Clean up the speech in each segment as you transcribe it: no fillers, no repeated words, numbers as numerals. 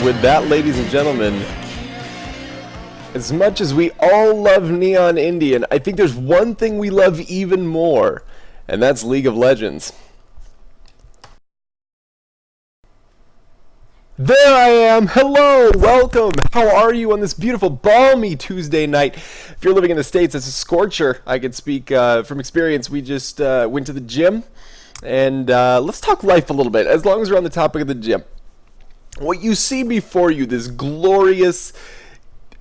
with that, ladies and gentlemen, as much as we all love Neon Indian, I think there's one thing we love even more, and that's League of Legends. There I am! Hello! Welcome! How are you on this beautiful, balmy Tuesday night? If you're living in the States, it's a scorcher. I can speak from experience. We just went to the gym, and let's talk life a little bit, as long as we're on the topic of the gym. What you see before you, this glorious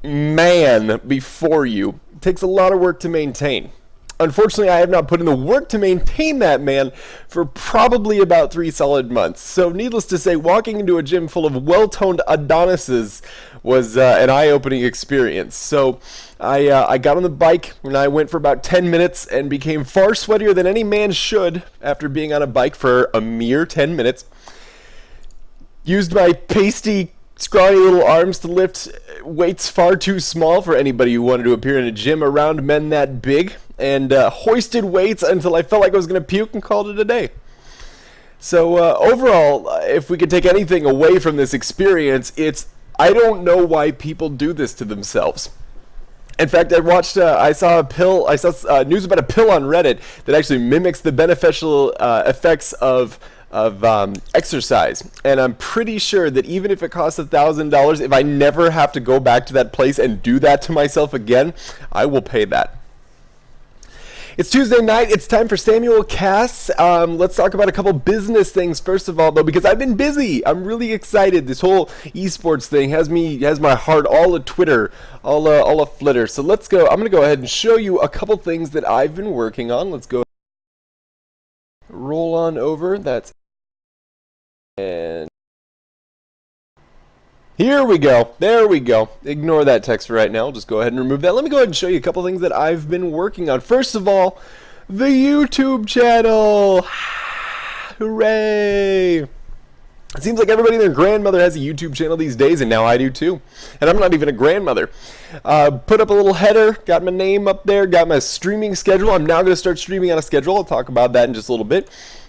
man before you, takes a lot of work to maintain. Unfortunately, I have not put in the work to maintain that man for probably about 3 solid months. So needless to say, walking into a gym full of well-toned Adonises was an eye-opening experience. So I got on the bike and I went for about 10 minutes and became far sweatier than any man should after being on a bike for a mere 10 minutes. Used my pasty, scrawny little arms to lift weights far too small for anybody who wanted to appear in a gym around men that big, and hoisted weights until I felt like I was going to puke and called it a day. So overall, if we could take anything away from this experience, it's I don't know why people do this to themselves. In fact, I saw news about a pill on Reddit that actually mimics the beneficial effects of exercise, and I'm pretty sure that even if it costs $1,000, if I never have to go back to that place and do that to myself again, I will pay that. It's Tuesday night. It's time for Samuel Casts. Let's talk about a couple business things first of all, though, because I've been busy. I'm really excited. This whole esports thing has my heart all a twitter, all a flitter. So let's go. I'm gonna go ahead and show you a couple things that I've been working on. Let's go. Roll on over. And here we go. There we go. Ignore that text for right now. I'll just go ahead and remove that. Let me go ahead and show you a couple things that I've been working on. First of all, the YouTube channel. Hooray! It seems like everybody and their grandmother has a YouTube channel these days, and now I do too. And I'm not even a grandmother. Put up a little header, got my name up there, got my streaming schedule. I'm now going to start streaming on a schedule. I'll talk about that in just a little bit.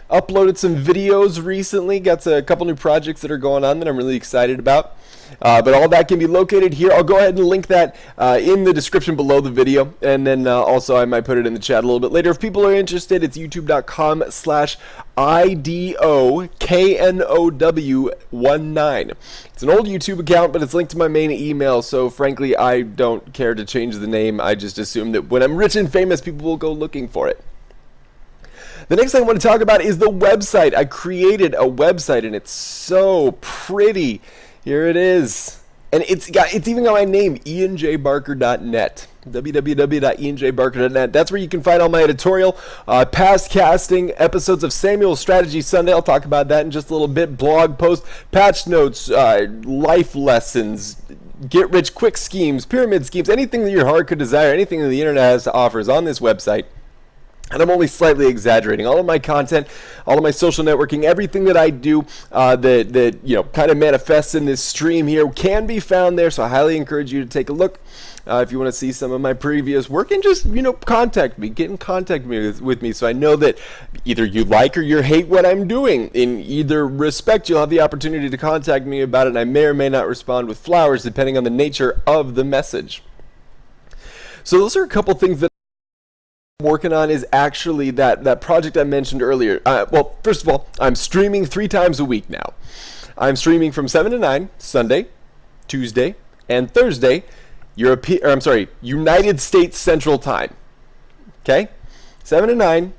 Uploaded some videos recently, got a couple new projects that are going on that I'm really excited about. But all that can be located here. I'll go ahead and link that in the description below the video, and then also I might put it in the chat a little bit later. If people are interested, it's youtube.com/IDOKNOW19. It's an old YouTube account, but it's linked to my main email, so frankly I don't care to change the name. I just assume that when I'm rich and famous, people will go looking for it. The next thing I want to talk about is the website. I created a website, and it's so pretty. Here it is. And it's even got my name, ianjbarker.net. www.ianjbarker.net. That's where you can find all my editorial, past casting, episodes of Samuel's Strategy Sunday. I'll talk about that in just a little bit. Blog posts, patch notes, life lessons, get-rich-quick schemes, pyramid schemes, anything that your heart could desire, anything that the internet has to offer is on this website. And I'm only slightly exaggerating. All of my content, all of my social networking, everything that I do that kind of manifests in this stream here can be found there. So I highly encourage you to take a look if you want to see some of my previous work, and just contact me, get in contact with me, so I know that either you like or you hate what I'm doing. In either respect, you'll have the opportunity to contact me about it, and I may or may not respond with flowers depending on the nature of the message. So those are a couple things that working on is actually that project I mentioned earlier. Well, first of all, I'm streaming 3 times a week now. I'm streaming from 7 to 9, Sunday, Tuesday, and Thursday, United States Central Time. Okay? 7 to 9,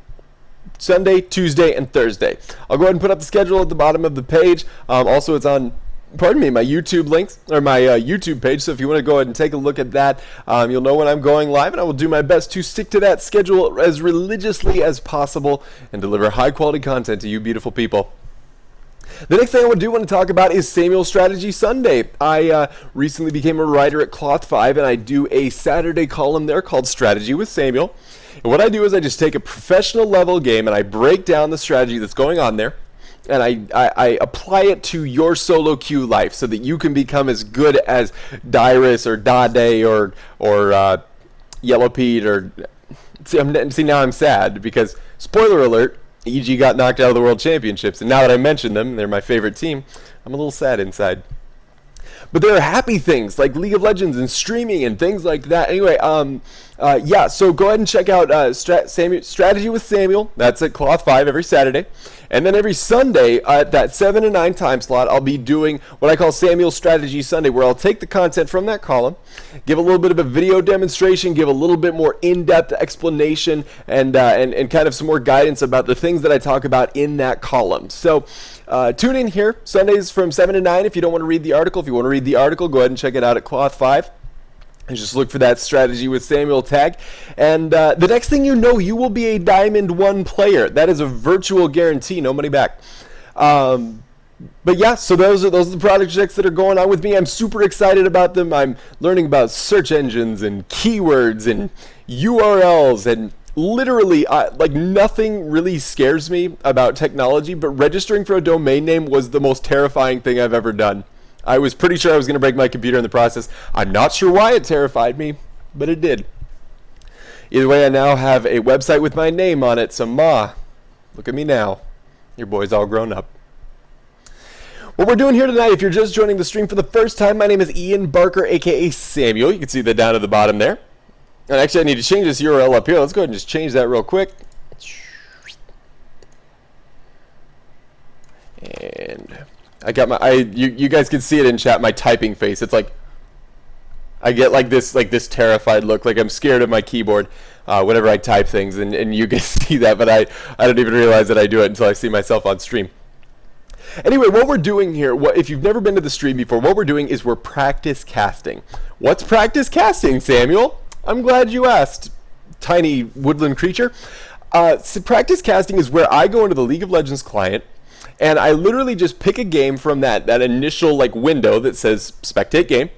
Sunday, Tuesday, and Thursday. I'll go ahead and put up the schedule at the bottom of the page. Also, it's on my YouTube links, or my YouTube page, so if you want to go ahead and take a look at that, you'll know when I'm going live, and I will do my best to stick to that schedule as religiously as possible and deliver high quality content to you beautiful people. The next thing I want to talk about is Samuel's Strategy Sunday. I recently became a writer at Cloth 5, and I do a Saturday column there called Strategy with Samuel. And what I do is I just take a professional level game and I break down the strategy that's going on there, and I apply it to your solo queue life so that you can become as good as Dyrus or Dade or Yellow Pete or... See, now I'm sad because, spoiler alert, EG got knocked out of the World Championships, and now that I mention them, they're my favorite team, I'm a little sad inside. But there are happy things like League of Legends and streaming and things like that. Anyway, yeah, so go ahead and check out Strategy with Samuel. That's at Cloth 5 every Saturday. And then every Sunday at that 7 to 9 time slot, I'll be doing what I call Samuel's Strategy Sunday, where I'll take the content from that column, give a little bit of a video demonstration, give a little bit more in-depth explanation, and kind of some more guidance about the things that I talk about in that column. So tune in here Sundays from 7 to 9 if you don't want to read the article. If you want to read the article, go ahead and check it out at Cloth 5. And just look for that Strategy with Samuel tag. And the next thing you know, you will be a Diamond 1 player. That is a virtual guarantee, no money back. But yeah, so those are the projects that are going on with me. I'm super excited about them. I'm learning about search engines and keywords and URLs and literally, like, nothing really scares me about technology, but registering for a domain name was the most terrifying thing I've ever done. I was pretty sure I was going to break my computer in the process. I'm not sure why it terrified me, but it did. Either way, I now have a website with my name on it, so Ma, look at me now. Your boy's all grown up. What we're doing here tonight, if you're just joining the stream for the first time, my name is Ian Barker, aka Samuel. You can see that down at the bottom there. And actually, I need to change this URL up here. Let's go ahead and just change that real quick. And I got my, you guys can see it in chat, my typing face. It's like, I get like this terrified look, like I'm scared of my keyboard whenever I type things, and you can see that, but I don't even realize that I do it until I see myself on stream. Anyway, what we're doing here, if you've never been to the stream before, what we're doing is we're practice casting. What's practice casting, Samuel? I'm glad you asked, tiny woodland creature. So practice casting is where I go into the League of Legends client, and I literally just pick a game from that initial like window that says spectate game.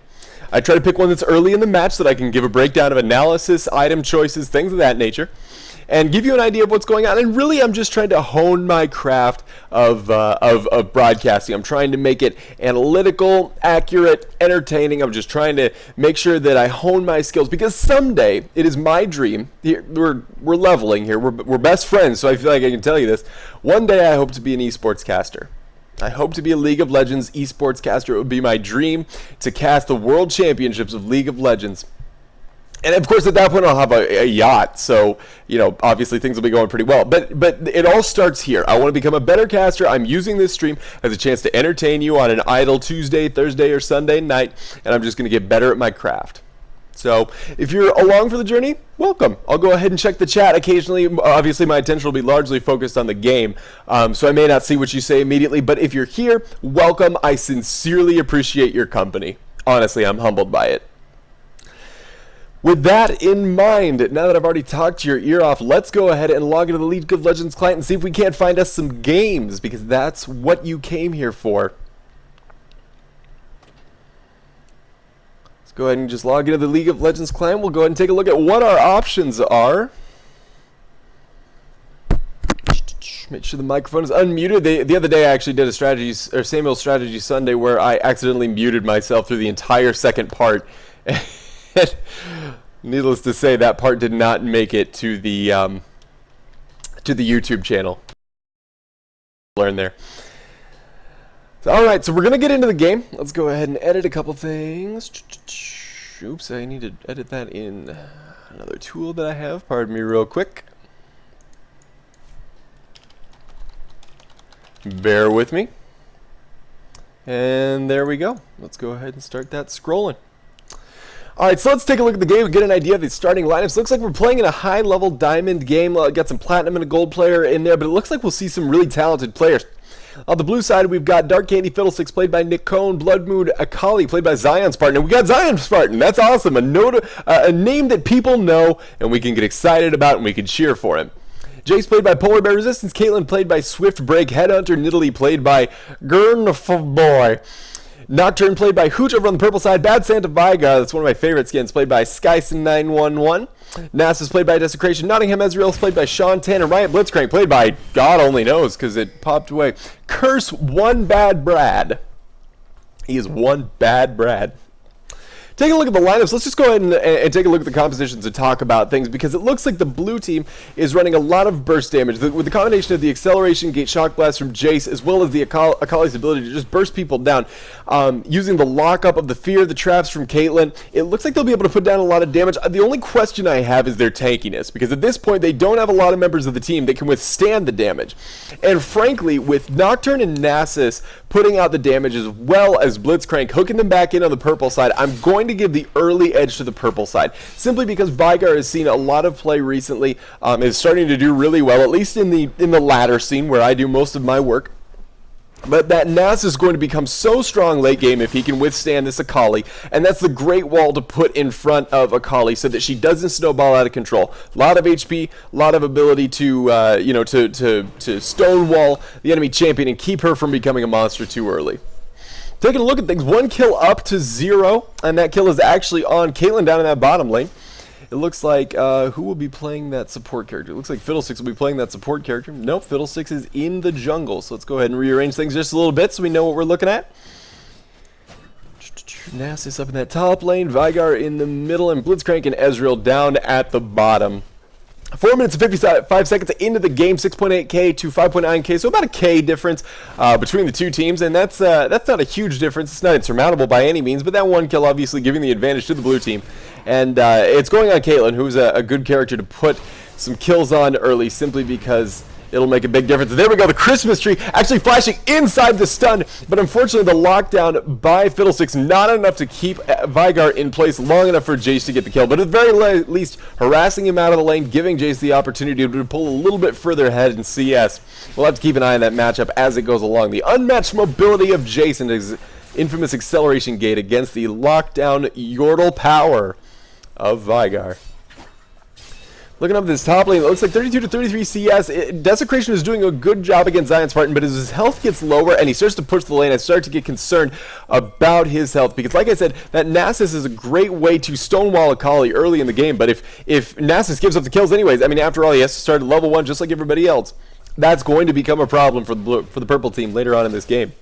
I try to pick one that's early in the match so that I can give a breakdown of analysis, item choices, things of that nature, and give you an idea of what's going on. And really, I'm just trying to hone my craft of broadcasting. I'm trying to make it analytical, accurate, entertaining. I'm just trying to make sure that I hone my skills, because someday it is my dream. We're leveling here. We're best friends, so I feel like I can tell you this. One day, I hope to be an esports caster. I hope to be a League of Legends esports caster. It would be my dream to cast the World Championships of League of Legends. And of course, at that point, I'll have a yacht, so, you know, obviously things will be going pretty well. But it all starts here. I want to become a better caster. I'm using this stream as a chance to entertain you on an idle Tuesday, Thursday, or Sunday night, and I'm just going to get better at my craft. So if you're along for the journey, welcome. I'll go ahead and check the chat occasionally. Obviously, my attention will be largely focused on the game, so I may not see what you say immediately. But if you're here, welcome. I sincerely appreciate your company. Honestly, I'm humbled by it. With that in mind, now that I've already talked your ear off, let's go ahead and log into the League of Legends client and see if we can't find us some games, because that's what you came here for. Let's go ahead and just log into the League of Legends client. We'll go ahead and take a look at what our options are. Make sure the microphone is unmuted. The other day I actually did a Samuel Strategy Sunday where I accidentally muted myself through the entire second part. Needless to say, that part did not make it to the YouTube channel. Learn there. So, all right, so we're gonna get into the game. Let's go ahead and edit a couple things. Oops, I need to edit that in another tool that I have. Pardon me, real quick. Bear with me. And there we go. Let's go ahead and start that scrolling. Alright, so let's take a look at the game and get an idea of the starting lineups. Looks like we're playing in a high-level diamond game. Got some platinum and a gold player in there, but it looks like we'll see some really talented players. On the blue side, we've got Dark Candy Fiddlesticks, played by Nick Cohn, Blood Moon Akali, played by Zion Spartan. And we got Zion Spartan. That's awesome. A name that people know and we can get excited about and we can cheer for him. Jace, played by Polar Bear Resistance. Caitlyn, played by Swift Break. Headhunter Nidalee, played by Gurnfboy. Nocturne, played by Hooch over on the purple side. Bad Santa Viga, that's one of my favorite skins, played by Skyson911. Nasus, played by Desecration. Nottingham Ezreal, played by Sean Tan. And Riot Blitzcrank, played by God only knows, because it popped away. Curse One Bad Brad. He is one bad Brad. taking a look at the lineups, let's just go ahead and take a look at the compositions and talk about things, because it looks like the blue team is running a lot of burst damage. With the combination of the acceleration gate shock blast from Jace, as well as the Akali's ability to just burst people down, using the lockup of the fear, the traps from Caitlyn, it looks like they'll be able to put down a lot of damage. The only question I have is their tankiness, because at this point they don't have a lot of members of the team that can withstand the damage. And frankly, with Nocturne and Nasus putting out the damage as well as Blitzcrank hooking them back in on the purple side, I'm going to give the early edge to the purple side, simply because Vygar has seen a lot of play recently, is starting to do really well, at least in the ladder scene where I do most of my work. But that Nasus is going to become so strong late game if he can withstand this Akali, and that's the great wall to put in front of Akali so that she doesn't snowball out of control. A lot of HP, a lot of ability to to stonewall the enemy champion and keep her from becoming a monster too early. Taking a look at things, 1 kill up to 0, and that kill is actually on Caitlyn down in that bottom lane. It looks like, who will be playing that support character? It looks like Fiddlesticks will be playing that support character. Nope, Fiddlesticks is in the jungle, so let's go ahead and rearrange things just a little bit so we know what we're looking at. Nasus up in that top lane, Vygar in the middle, and Blitzcrank and Ezreal down at the bottom. 4 minutes and 55 seconds into the game, 6.8k to 5.9k, so about a k difference between the two teams, and that's not a huge difference. It's not insurmountable by any means, but that 1 kill obviously giving the advantage to the blue team, and it's going on Caitlyn, who's a good character to put some kills on early, simply because it'll make a big difference. There we go, the Christmas tree actually flashing inside the stun, but unfortunately the lockdown by Fiddlesticks not enough to keep Vygar in place long enough for Jace to get the kill, but at the very least harassing him out of the lane, giving Jace the opportunity to pull a little bit further ahead in CS. We'll have to keep an eye on that matchup as it goes along. The unmatched mobility of Jace and his infamous acceleration gate against the lockdown Yordle power of Vygar. Looking up this top lane, it looks like 32 to 33 CS. Desecration is doing a good job against Zion Spartan, but as his health gets lower and he starts to push the lane, I start to get concerned about his health, because like I said, that Nasus is a great way to stonewall Akali early in the game, but if Nasus gives up the kills anyways, I mean, after all, he has to start at level 1 just like everybody else. That's going to become a problem for the purple team later on in this game.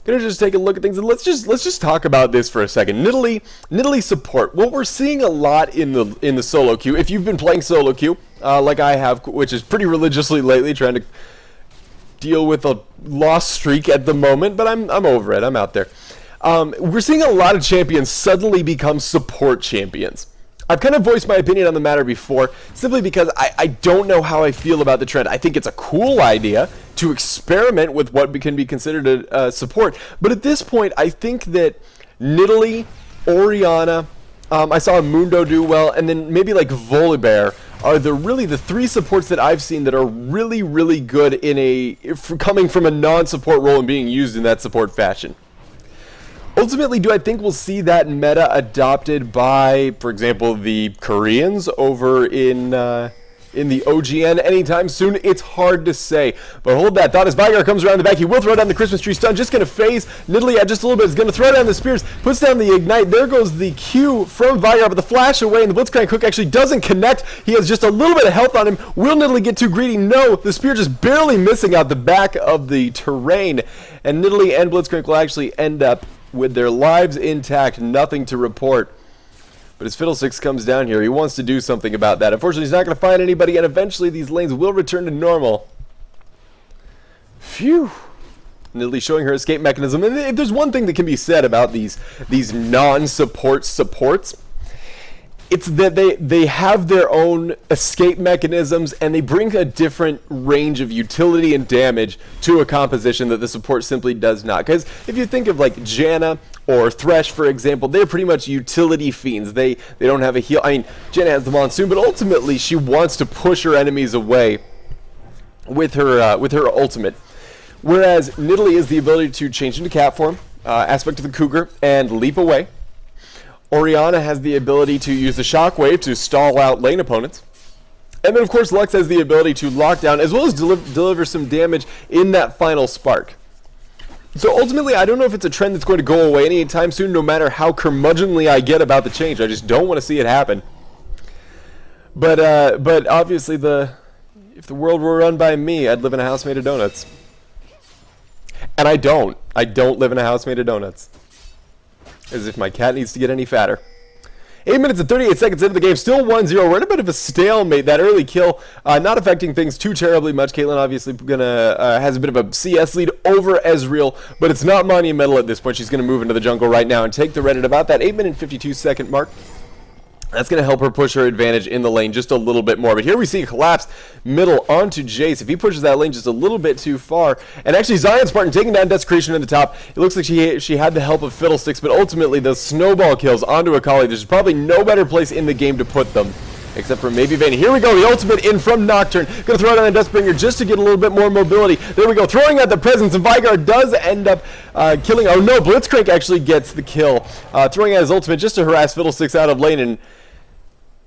Gonna just take a look at things, and let's just talk about this for a second. Nidalee support. What we're seeing a lot in the solo queue, if you've been playing solo queue like I have, which is pretty religiously lately, trying to deal with a lost streak at the moment, but I'm over it. I'm out there. We're seeing a lot of champions suddenly become support champions. I've kind of voiced my opinion on the matter before, simply because I don't know how I feel about the trend. I think it's a cool idea to experiment with what can be considered a support, but at this point, I think that Nidalee, Orianna, I saw Mundo do well, and then maybe like Volibear are really the 3 supports that I've seen that are really, really good coming from a non-support role and being used in that support fashion. Ultimately, do I think we'll see that meta adopted by, for example, the Koreans over in the OGN anytime soon? It's hard to say. But hold that thought as Vygar comes around the back. He will throw down the Christmas tree stun. Just going to phase Nidalee out just a little bit. He's going to throw down the spears. Puts down the ignite. There goes the Q from Vygar, but the flash away, and the Blitzcrank hook actually doesn't connect. He has just a little bit of health on him. Will Nidalee get too greedy? No. The spear just barely missing out the back of the terrain. And Nidalee and Blitzcrank will actually end up with their lives intact, nothing to report. But as Fiddlesticks comes down here, he wants to do something about that. Unfortunately, he's not going to find anybody, and eventually these lanes will return to normal. Phew. Nidalee showing her escape mechanism. And if there's one thing that can be said about these non-support supports, it's that they have their own escape mechanisms, and they bring a different range of utility and damage to a composition that the support simply does not. Because if you think of like Janna or Thresh, for example, they're pretty much utility fiends. They don't have a heal. I mean, Janna has the Monsoon, but ultimately she wants to push her enemies away with her ultimate. Whereas Nidalee is the ability to change into cat form, aspect of the cougar, and leap away. Orianna has the ability to use the shockwave to stall out lane opponents. And then, of course, Lux has the ability to lock down as well as deliver some damage in that final spark. So ultimately, I don't know if it's a trend that's going to go away anytime soon, no matter how curmudgeonly I get about the change. I just don't want to see it happen. But obviously, if the world were run by me, I'd live in a house made of donuts. And I don't. I don't live in a house made of donuts. As if my cat needs to get any fatter. 8 minutes and 38 seconds into the game, still 1-0. We're in a bit of a stalemate. That early kill not affecting things too terribly much. Caitlyn obviously has a bit of a CS lead over Ezreal, but it's not monumental at this point. She's going to move into the jungle right now and take the red at about that 8 minute and 52 second mark. That's going to help her push her advantage in the lane just a little bit more. But here we see a collapse middle onto Jace. If he pushes that lane just a little bit too far, and actually Zion Spartan taking down Desecration in the top. It looks like she had the help of Fiddlesticks, but ultimately the snowball kills onto Akali. There's probably no better place in the game to put them, except for maybe Vayne. Here we go, the ultimate in from Nocturne. Gonna throw it on the Dustbringer just to get a little bit more mobility. There we go, throwing out the presence, and Veigar does end up killing. Oh no, Blitzcrank actually gets the kill. Throwing out his ultimate just to harass Fiddlesticks out of lane, and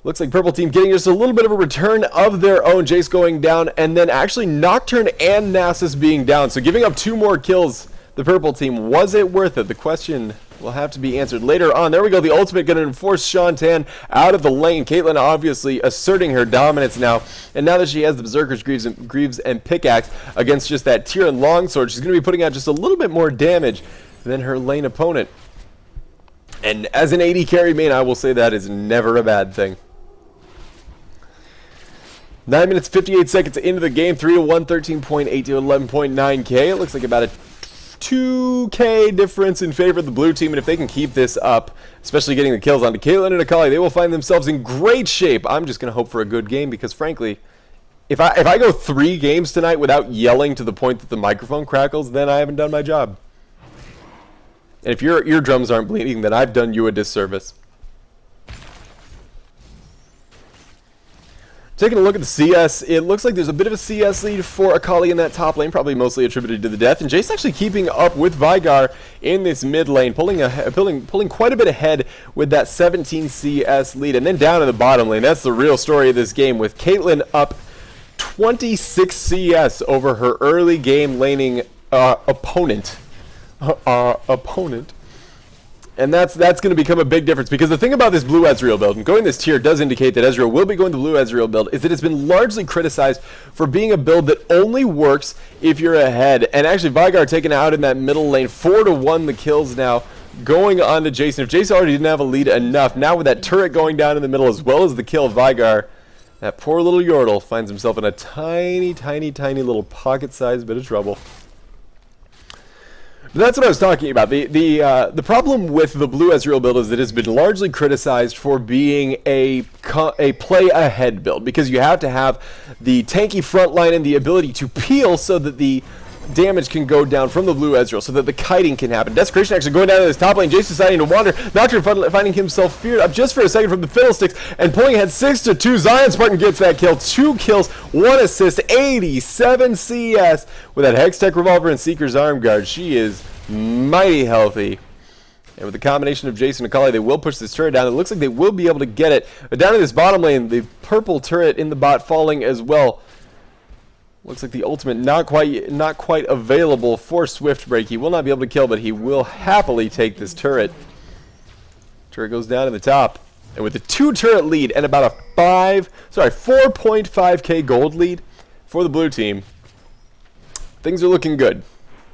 looks like Purple Team getting just a little bit of a return of their own. Jace going down, and then actually Nocturne and Nasus being down. So giving up 2 more kills, the Purple Team, was it worth it? The question will have to be answered later on. There we go, the ultimate going to enforce Shantan out of the lane. Caitlyn obviously asserting her dominance now. And now that she has the Berserker's Greaves and Pickaxe against just that Tyrion Longsword, she's going to be putting out just a little bit more damage than her lane opponent. And as an AD carry main, I will say that is never a bad thing. 9 minutes, 58 seconds into the game, 3-1, 13.8 to 11.9k. It looks like about a 2k difference in favor of the blue team, and if they can keep this up, especially getting the kills onto Caitlyn and Akali, they will find themselves in great shape. I'm just going to hope for a good game, because frankly, if I go 3 games tonight without yelling to the point that the microphone crackles, then I haven't done my job. And if your eardrums aren't bleeding, then I've done you a disservice. Taking a look at the CS, it looks like there's a bit of a CS lead for Akali in that top lane, probably mostly attributed to the death. And Jace actually keeping up with Veigar in this mid lane, pulling quite a bit ahead with that 17 CS lead. And then down to the bottom lane, that's the real story of this game, with Caitlyn up 26 CS over her early game laning opponent. And that's going to become a big difference, because the thing about this blue Ezreal build, and going this tier does indicate that Ezreal will be going the blue Ezreal build, is that it's been largely criticized for being a build that only works if you're ahead. And actually Veigar taken out in that middle lane, 4-1 the kills now, going on to Jason. If Jason already didn't have a lead enough, now with that turret going down in the middle as well as the kill of Veigar, that poor little Yordle finds himself in a tiny little pocket-sized bit of trouble. But that's what I was talking about. The problem with the blue Ezreal build is that it's been largely criticized for being a play ahead build, because you have to have the tanky front line and the ability to peel so that the damage can go down from the blue Ezreal, so that the kiting can happen. Desecration actually going down to this top lane. Jace deciding to wander. Nocturne finding himself feared up just for a second from the Fiddlesticks and pulling ahead 6-2. Zion Spartan gets that kill. 2 kills, 1 assist, 87 CS with that Hextech Revolver and Seeker's Arm Guard. She is mighty healthy. And with the combination of Jace and Akali, they will push this turret down. It looks like they will be able to get it. But down in this bottom lane, the purple turret in the bot falling as well. Looks like the ultimate not quite available for Swift Break. He will not be able to kill, but he will happily take this turret. Turret goes down to the top. And with the 2 turret lead and about a 4.5k gold lead for the blue team, things are looking good.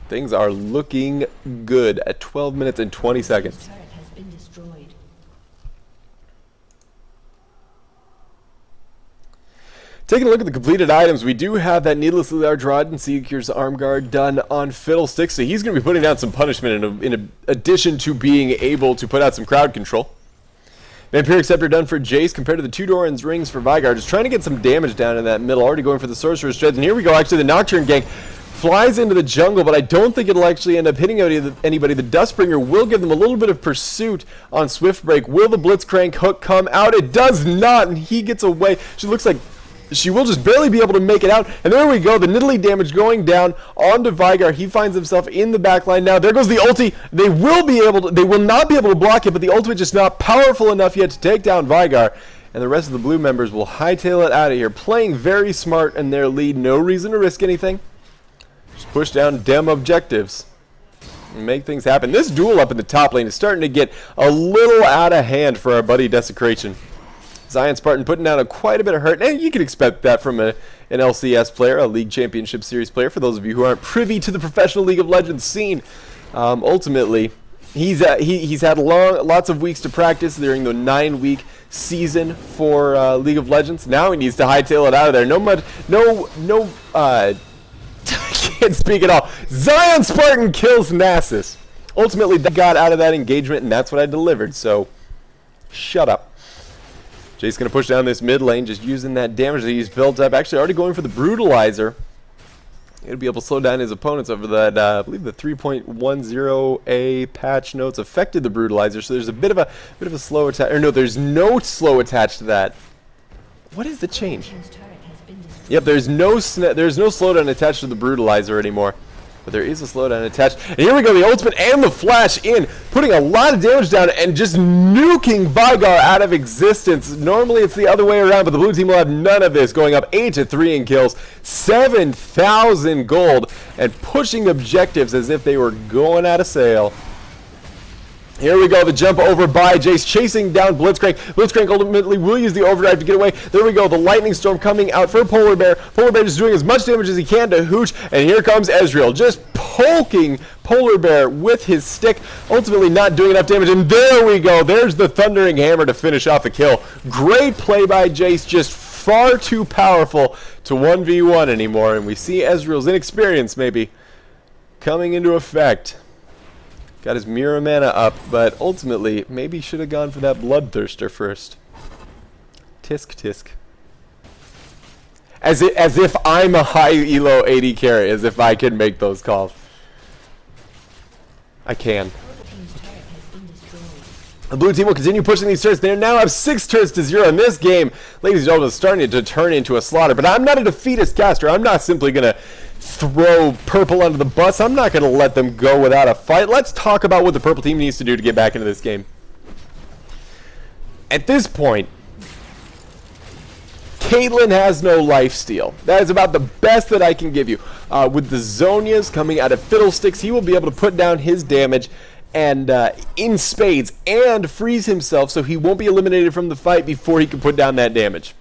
Things are looking good at 12 minutes and 20 seconds. Taking a look at the completed items, we do have that Needlessly Large Rod and Seeker's Arm Guard done on Fiddlesticks, so he's going to be putting down some punishment in addition to being able to put out some crowd control. Vampiric Scepter done for Jace compared to the 2 Doran's Rings for Veigar, just trying to get some damage down in that middle, already going for the Sorcerer's Dreads. And here we go, actually the Nocturne gang flies into the jungle, but I don't think it'll actually end up hitting anybody. The Dustbringer will give them a little bit of pursuit on Swift Break. Will the Blitzcrank hook come out? It does not, and he gets away. She looks like she will just barely be able to make it out. And there we go, the Nidalee damage going down onto Veigar. He finds himself in the back line now. There goes the ulti. They will not be able to block it, but the ultimate just not powerful enough yet to take down Veigar. And the rest of the blue members will hightail it out of here, playing very smart in their lead. No reason to risk anything. Just push down dem objectives and make things happen. This duel up in the top lane is starting to get a little out of hand for our buddy Desecration. Zion Spartan putting down quite a bit of hurt, and you can expect that from an LCS player, a League Championship Series player, for those of you who aren't privy to the professional League of Legends scene. Ultimately, He's had lots of weeks to practice during the 9-week season for League of Legends. Now he needs to hightail it out of there. I can't speak at all. Zion Spartan kills Nasus. Ultimately, they got out of that engagement, and that's what I delivered. So, shut up. Jay's going to push down this mid lane, just using that damage that he's built up. Actually, already going for the Brutalizer. He'll be able to slow down his opponents over that. I believe the 3.10A patch notes affected the Brutalizer, so there's a bit of a slow attach. Or no, there's no slow attached to that. What is the change? Yep, there's no slowdown attached to the Brutalizer anymore. But there is a slowdown attached. And here we go, the ultimate and the flash in, putting a lot of damage down and just nuking Vigar out of existence. Normally it's the other way around, but the blue team will have none of this, going up 8-3 in kills, 7,000 gold, and pushing objectives as if they were going out of sale. Here we go, the jump over by Jace, chasing down Blitzcrank. Blitzcrank ultimately will use the overdrive to get away. There we go, the lightning storm coming out for Polar Bear. Polar Bear just doing as much damage as he can to Hooch, and here comes Ezreal, just poking Polar Bear with his stick, ultimately not doing enough damage, and there we go, there's the Thundering Hammer to finish off the kill. Great play by Jace, just far too powerful to 1v1 anymore, and we see Ezreal's inexperience maybe coming into effect. Got his Mirror Mana up, but ultimately, maybe should have gone for that Bloodthirster first. Tisk tisk. As if I'm a high elo AD carry, as if I can make those calls. I can. The blue team will continue pushing these turrets. They now have 6 turrets to 0 in this game. Ladies and gentlemen, it's starting to turn into a slaughter. But I'm not a defeatist caster. I'm not simply going to throw purple under the bus. I'm not going to let them go without a fight. Let's talk about what the purple team needs to do to get back into this game. At this point, Caitlyn has no lifesteal. That is about the best that I can give you. With the Zonias coming out of Fiddlesticks, he will be able to put down his damage and in spades and freeze himself so he won't be eliminated from the fight before he can put down that damage.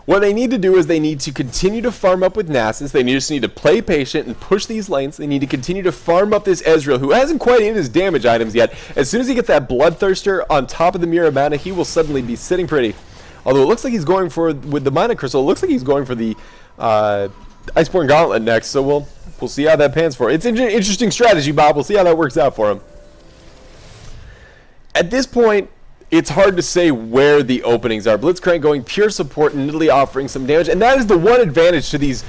What they need to do is they need to continue to farm up with Nasus. They just need to play patient and push these lanes. They need to continue to farm up this Ezreal, who hasn't quite hit his damage items yet. As soon as he gets that Bloodthirster on top of the Mirror Mana, he will suddenly be sitting pretty. Although it looks like he's going for, with the Mana Crystal, it looks like he's going for the Iceborne Gauntlet next, so we'll see how that pans for. It's an interesting strategy, Bob. We'll see how that works out for him. At this point, it's hard to say where the openings are. Blitzcrank going pure support and Nidalee offering some damage, and that is the one advantage to these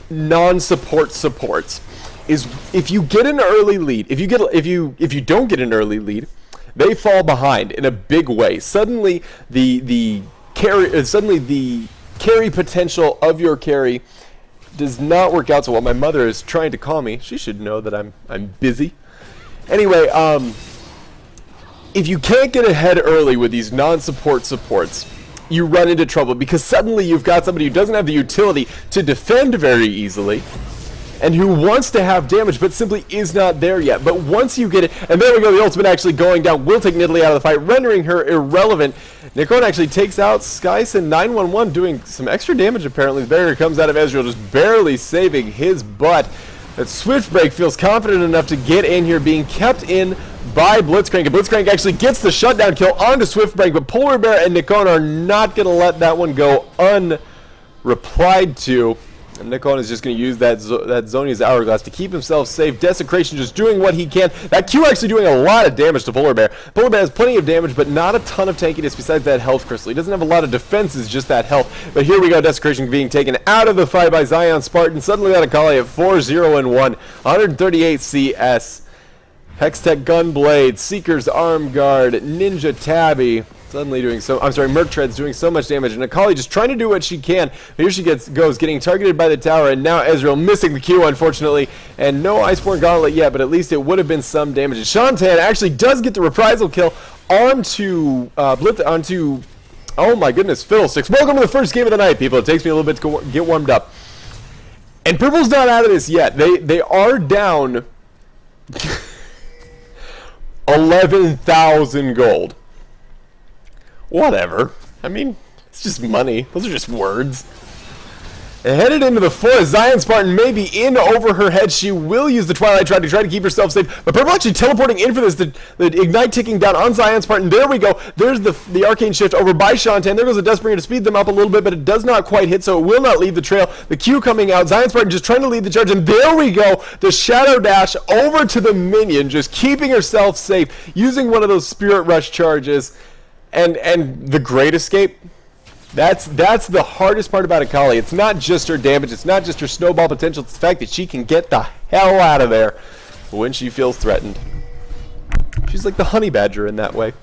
non-support supports. Is if you get an early lead, if you don't get an early lead, they fall behind in a big way. Suddenly the carry potential of your carry does not work out so well. My mother is trying to call me. She should know that I'm busy. Anyway, if you can't get ahead early with these non-support supports, you run into trouble because suddenly you've got somebody who doesn't have the utility to defend very easily and who wants to have damage but simply is not there yet. But once you get it, and there we go, the ultimate actually going down will take Nidalee out of the fight, rendering her irrelevant. Nikon actually takes out Skyson 911, doing some extra damage apparently. The barrier comes out of Ezreal, just barely saving his butt. That Swift Break feels confident enough to get in here, being kept in by Blitzcrank. And Blitzcrank actually gets the shutdown kill onto Swift Break, but Polar Bear and Nikon are not going to let that one go unreplied to. And Nikon is just going to use that Zonia's Hourglass to keep himself safe. Desecration just doing what he can. That Q actually doing a lot of damage to Polar Bear. Polar Bear has plenty of damage, but not a ton of tankiness besides that health crystal. He doesn't have a lot of defenses, just that health. But here we go, Desecration being taken out of the fight by Zion Spartan. Suddenly got a Akali at 4-0-1. 138 CS. Hextech Gunblade, Seeker's Arm Guard, Ninja Tabby. Suddenly doing so, I'm sorry, Merc Tread's doing so much damage, and Akali just trying to do what she can. Here she goes, getting targeted by the tower, and now Ezreal missing the Q, unfortunately, and no Iceborne Gauntlet yet, but at least it would have been some damage. And Shantan actually does get the reprisal kill onto, oh my goodness, Fiddlesticks. Welcome to the first game of the night, people. It takes me a little bit to get warmed up. And Purple's not out of this yet. They are down 11,000 gold. Whatever. I mean, it's just money. Those are just words. Headed into the forest, Zion Spartan may be in over her head. She will use the Twilight Strike to try to keep herself safe. But Purple actually teleporting in for this. The Ignite ticking down on Zion Spartan. There we go. There's the Arcane Shift over by Shantan. There goes the Dustbringer to speed them up a little bit, but it does not quite hit, so it will not leave the trail. The Q coming out. Zion Spartan just trying to lead the charge, and there we go. The Shadow Dash over to the minion, just keeping herself safe, using one of those Spirit Rush charges. And the Great Escape. That's the hardest part about Akali. It's not just her damage. It's not just her snowball potential. It's the fact that she can get the hell out of there when she feels threatened. She's like the honey badger in that way.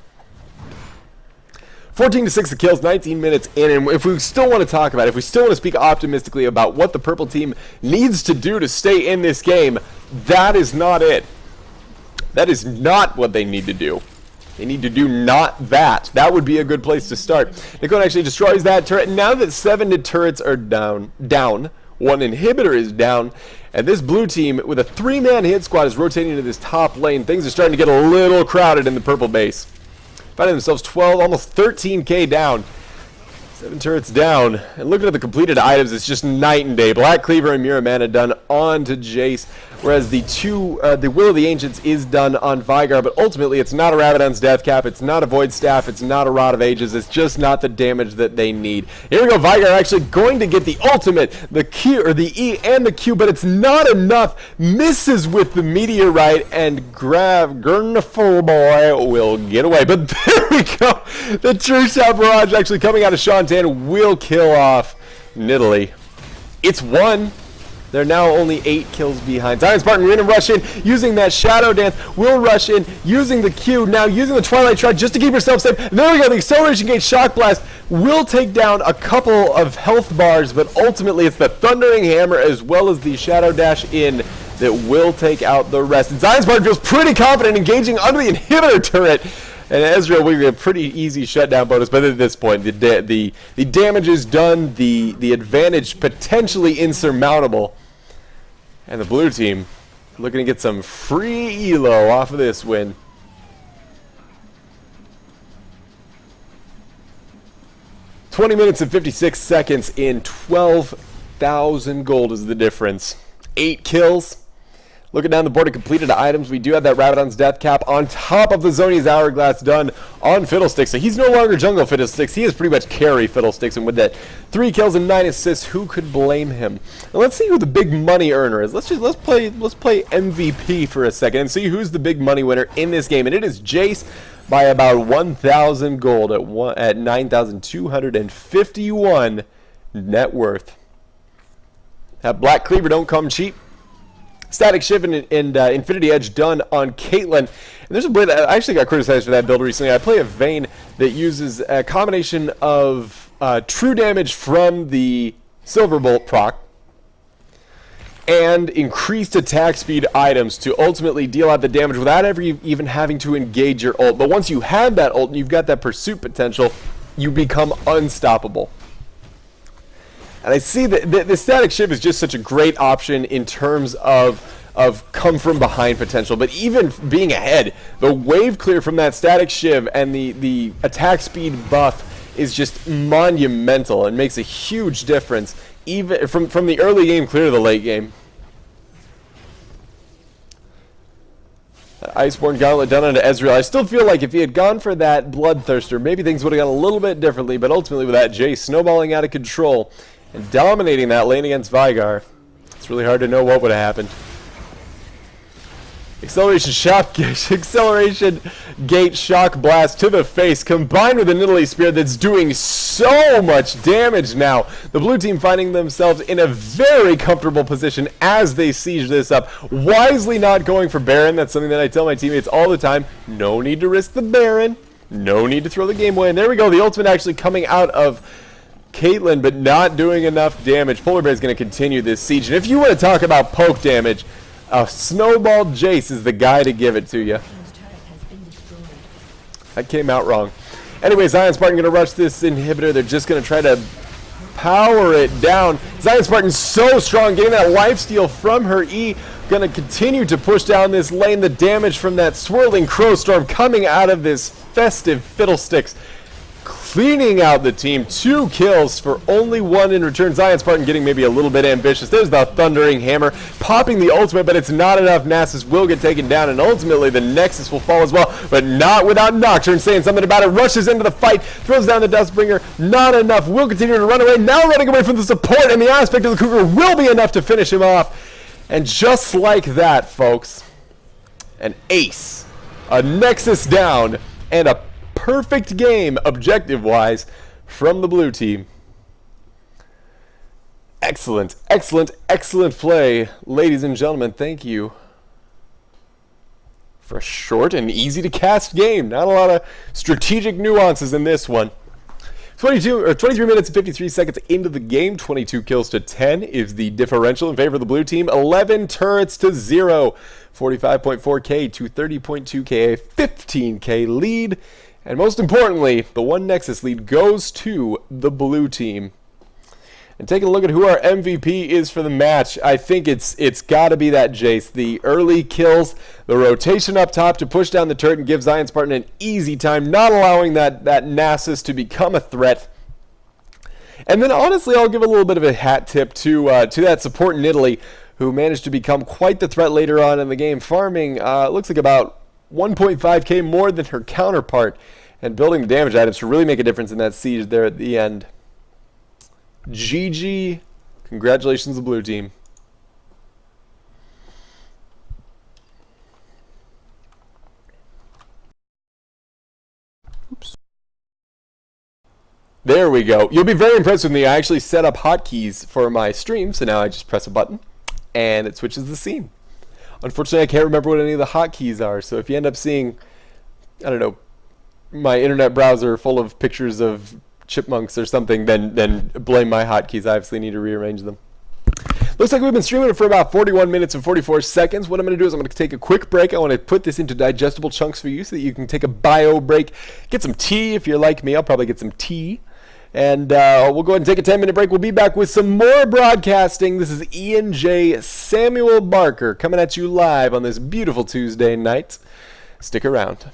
14-6 the kills, 19 minutes in, and if we still want to talk about it, if we still want to speak optimistically about what the purple team needs to do to stay in this game, that is not it. That is not what they need to do. They need to do not that. That would be a good place to start. Nikon actually destroys that turret. Now that 7 turrets are down, one inhibitor is down, and this blue team with a 3-man hit squad is rotating into this top lane. Things are starting to get a little crowded in the purple base. Finding themselves 12, almost 13k down. 7 turrets down. And looking at the completed items, it's just night and day. Black Cleaver and Muramana done on to Jace, whereas the Will of the Ancients is done on Vygar, but ultimately it's not a Rabadon's Death Cap, it's not a Void Staff, it's not a Rod of Ages, it's just not the damage that they need. Here we go, Vygar actually going to get the ultimate, the Q, or the E and the Q, but it's not enough. Misses with the Meteorite, and Gurnaful Boy will get away. But there we go. The True Shot Barrage actually coming out of Shantan will kill off Nidalee. It's 1. They're now only 8 kills behind. Zion Spartan going to rush in, using that Shadow Dance, will rush in, using the Q, now using the Twilight Strike just to keep herself safe. And there we go, the Acceleration Gate Shock Blast will take down a couple of health bars, but ultimately it's the Thundering Hammer as well as the Shadow Dash in that will take out the rest. And Zion Spartan feels pretty confident engaging under the inhibitor turret. And Ezreal will get a pretty easy shutdown bonus, but at this point, the damage is done, the advantage potentially insurmountable. And the blue team looking to get some free elo off of this win. $20 minutes and 56 seconds in 12,000 gold is the difference. 8 kills. Looking down the board of completed items, we do have that Rabadon's Death Cap on top of the Zhonya's Hourglass done on Fiddlesticks. So he's no longer jungle Fiddlesticks. He is pretty much carry Fiddlesticks. And with that 3 kills and 9 assists, who could blame him? Now let's see who the big money earner is. Let's play MVP for a second and see who's the big money winner in this game. And it is Jace by about 1,000 gold at 9,251 net worth. That Black Cleaver don't come cheap. Static Shift and Infinity Edge done on Caitlyn. And there's a blade that I actually got criticized for that build recently. I play a Vayne that uses a combination of true damage from the Silverbolt proc and increased attack speed items to ultimately deal out the damage without ever even having to engage your ult. But once you have that ult and you've got that pursuit potential, you become unstoppable. And I see that the Static Shiv is just such a great option in terms of come from behind potential. But even being ahead, the wave clear from that Static Shiv and the attack speed buff is just monumental and makes a huge difference even from the early game clear to the late game. Iceborne Gauntlet done onto Ezreal. I still feel like if he had gone for that Bloodthirster, maybe things would have gone a little bit differently, but ultimately with that Jace snowballing out of control and dominating that lane against Vygar, it's really hard to know what would have happened. Acceleration Gate Shock Blast to the face, combined with the Nidalee Spear that's doing so much damage now. The blue team finding themselves in a very comfortable position as they siege this up. Wisely not going for Baron. That's something that I tell my teammates all the time. No need to risk the Baron. No need to throw the game away. And there we go. The ultimate actually coming out of Caitlyn, but not doing enough damage. Polar Bear is going to continue this siege. And if you want to talk about poke damage, a snowball Jace is the guy to give it to you. That came out wrong. Anyway, Zion Spartan going to rush this inhibitor. They're just going to try to power it down. Zion Spartan's so strong, getting that lifesteal from her E. Going to continue to push down this lane. The damage from that swirling Crow Storm coming out of this festive Fiddlesticks cleaning out the team. 2 kills for only 1 in return. Zion Spartan getting maybe a little bit ambitious. There's the Thundering Hammer, popping the ultimate, but it's not enough. Nasus will get taken down, and ultimately the Nexus will fall as well, but not without Nocturne saying something about it. Rushes into the fight, throws down the Dustbringer. Not enough. Will continue to run away. Now running away from the support, and the aspect of the Cougar will be enough to finish him off. And just like that, folks, an ace, a Nexus down, and a perfect game, objective-wise, from the blue team. Excellent, excellent, excellent play, ladies and gentlemen. Thank you for a short and easy-to-cast game. Not a lot of strategic nuances in this one. 23 minutes and 53 seconds into the game. 22 kills to 10 is the differential in favor of the blue team. 11 turrets to 0. 45.4k to 30.2k, a 15k lead. And most importantly, the 1 Nexus lead goes to the blue team. And taking a look at who our MVP is for the match, I think it's got to be that Jace. The early kills, the rotation up top to push down the turret and give Zion Spartan an easy time, not allowing that Nasus to become a threat. And then honestly, I'll give a little bit of a hat tip to that support in Italy, who managed to become quite the threat later on in the game, farming looks like about 1.5k more than her counterpart, and building the damage items to really make a difference in that siege there at the end. GG. Congratulations, the blue team. Oops. There we go. You'll be very impressed with me. I actually set up hotkeys for my stream, so now I just press a button, and it switches the scene. Unfortunately, I can't remember what any of the hotkeys are, so if you end up seeing, I don't know, my internet browser full of pictures of chipmunks or something, then blame my hotkeys. I obviously need to rearrange them. Looks like we've been streaming it for about 41 minutes and 44 seconds. What I'm going to do is I'm going to take a quick break. I want to put this into digestible chunks for you so that you can take a bio break. Get some tea if you're like me. I'll probably get some tea. And we'll go ahead and take a 10-minute break. We'll be back with some more broadcasting. This is Ian J. Samuel Barker coming at you live on this beautiful Tuesday night. Stick around.